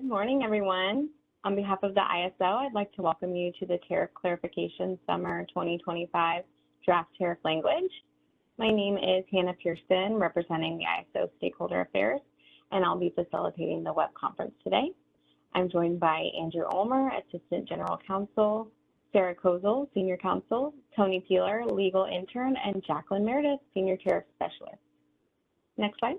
Good morning, everyone. On behalf of the ISO, I'd like to welcome you to the Tariff Clarification Summer 2025 Draft Tariff Language. My name is Hannah Pearson, representing the ISO Stakeholder Affairs, and I'll be facilitating the web conference today. I'm joined by Andrew Ulmer, Assistant General Counsel, Sarah Kozel, Senior Counsel, Tony Peeler, Legal Intern, and Jacqueline Meredith, Senior Tariff Specialist. Next slide.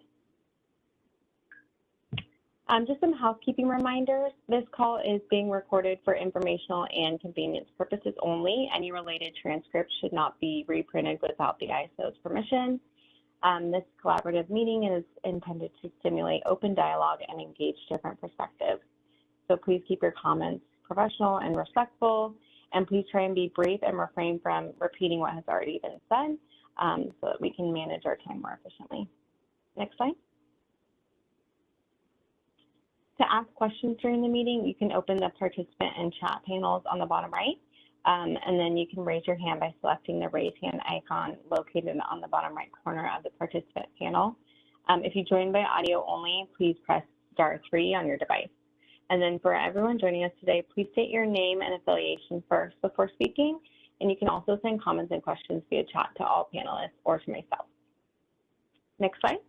Just some housekeeping reminders. This call is being recorded for informational and convenience purposes only. Any related transcripts should not be reprinted without the ISO's permission. This collaborative meeting is intended to stimulate open dialogue and engage different perspectives. So please keep your comments professional and respectful, and please try and be brief and refrain from repeating what has already been said so that we can manage our time more efficiently. Next slide. To ask questions during the meeting, you can open the participant and chat panels on the bottom right, and then you can raise your hand by selecting the raise hand icon located on the bottom right corner of the participant panel. If you join by audio only, please press *3 on your device. And then for everyone joining us today, please state your name and affiliation first before speaking, and you can also send comments and questions via chat to all panelists or to myself. Next slide.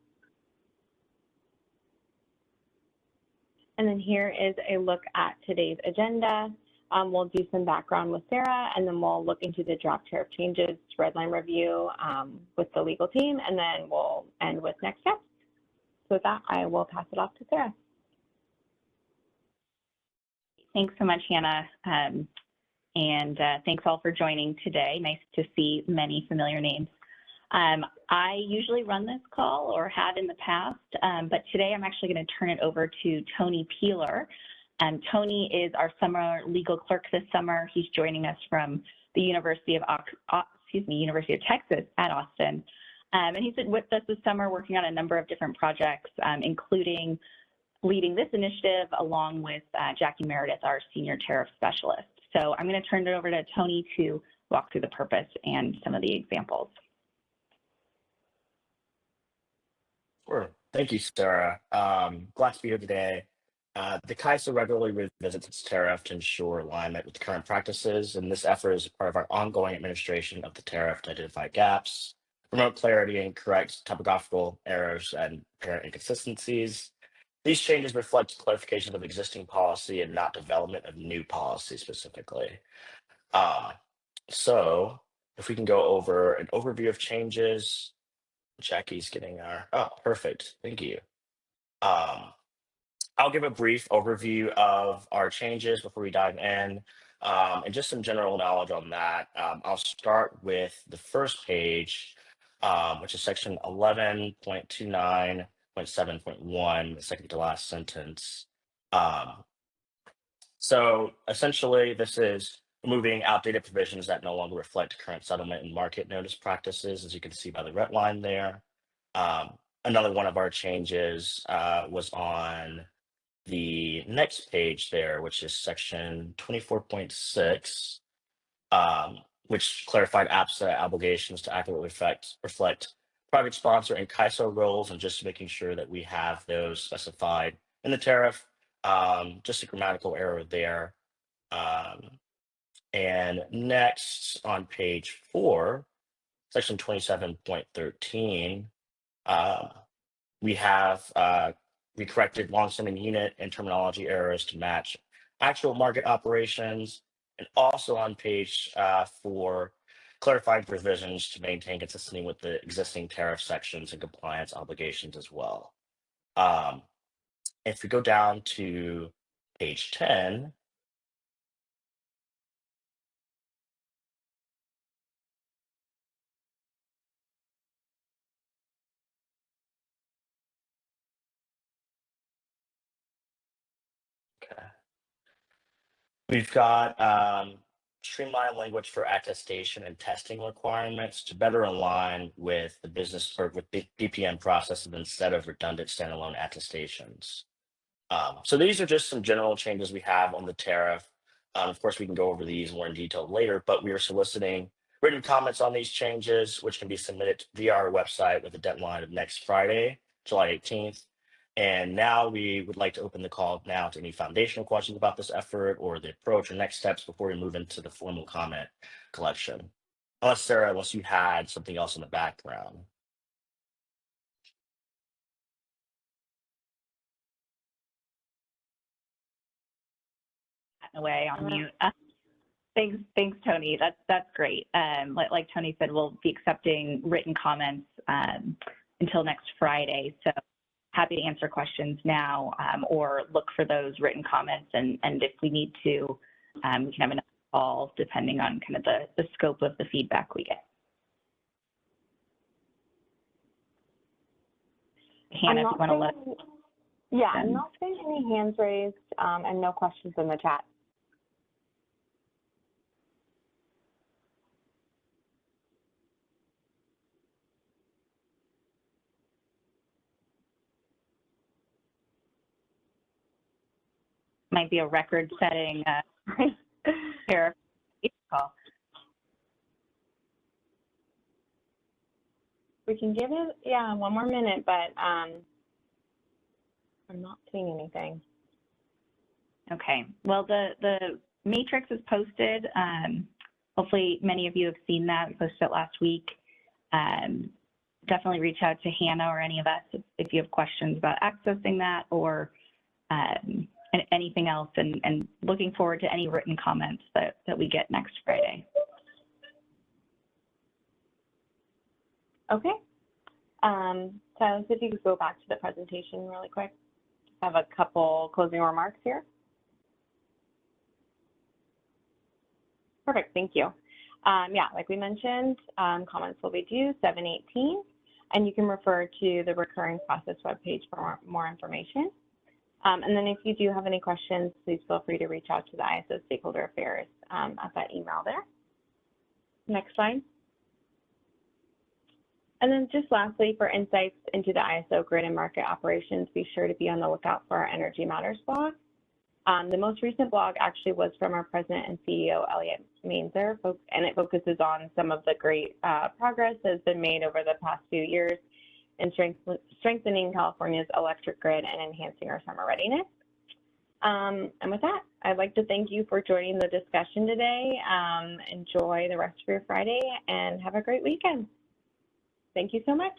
And then here is a look at today's agenda. We'll do some background with Sarah, and then we'll look into the draft tariff changes, redline review with the legal team, and then we'll end with next steps. So with that, I will pass it off to Sarah. Thanks so much, Hannah. And thanks all for joining today. Nice to see many familiar names. I usually run this call, or have in the past, but today I'm actually going to turn it over to Tony Peeler. Tony is our summer legal clerk this summer. He's joining us from the University of Texas at Austin. And he's been with us this summer working on a number of different projects, including leading this initiative along with Jackie Meredith, our Senior Tariff Specialist. So I'm going to turn it over to Tony to walk through the purpose and some of the examples. Sure. Thank you, Sarah. Glad to be here today. The CAISO regularly revisits its tariff to ensure alignment with current practices, and this effort is part of our ongoing administration of the tariff to identify gaps, promote clarity, and correct typographical errors and apparent inconsistencies. These changes reflect clarifications of existing policy and not development of new policy specifically. So if we can go over an overview of changes. Jackie's getting our, perfect, thank you. I'll give a brief overview of our changes before we dive in, and just some general knowledge on that. I'll start with the first page, which is section 11.29.7.1, the second to last sentence. So essentially, this is removing outdated provisions that no longer reflect current settlement and market notice practices, as you can see by the red line there. Another one of our changes was on the next page there, which is section 24.6, which clarified APSA obligations to accurately reflect private sponsor and CAISO roles, and just making sure that we have those specified in the tariff. Just a grammatical error there. And next on page 4, section 27.13, we corrected long-standing unit and terminology errors to match actual market operations, and also on page 4, clarifying provisions to maintain consistency with the existing tariff sections and compliance obligations as well. If we go down to page 10, we've got streamlined language for attestation and testing requirements to better align with the business or with BPM processes instead of redundant standalone attestations. So these are just some general changes we have on the tariff. Of course, we can go over these more in detail later, but we are soliciting written comments on these changes, which can be submitted via our website with a deadline of next Friday, July 18th. And now we would like to open the call now to any foundational questions about this effort or the approach or next steps before we move into the formal comment collection. Unless Sarah, unless you had something else in the background. Away on mute. Thanks, Tony. That's great. Like Tony said, we'll be accepting written comments until next Friday. So happy to answer questions now or look for those written comments. And if we need to, we can have another call depending on kind of the scope of the feedback we get. Hannah, if you want to let. Yeah, I'm not seeing any hands raised and no questions in the chat. Might be a record-setting tariff call. We can give it, yeah, one more minute, but I'm not seeing anything. Okay. Well, the matrix is posted. Hopefully, many of you have seen that. We posted it last week. Definitely reach out to Hannah or any of us if you have questions about accessing that or anything else, and looking forward to any written comments that we get next Friday. Okay. So if you could go back to the presentation really quick. I have a couple closing remarks here. Perfect, thank you. Yeah, like we mentioned, comments will be due 7/18, and you can refer to the recurring process webpage for more information. And then if you do have any questions, please feel free to reach out to the ISO Stakeholder Affairs at that email there. Next slide. And then just lastly, for insights into the ISO grid and market operations, be sure to be on the lookout for our Energy Matters blog. The most recent blog actually was from our President and CEO, Elliot Mainzer, and it focuses on some of the great progress that has been made over the past few years in strengthening California's electric grid and enhancing our summer readiness. And with that, I'd like to thank you for joining the discussion today. Enjoy the rest of your Friday and have a great weekend. Thank you so much.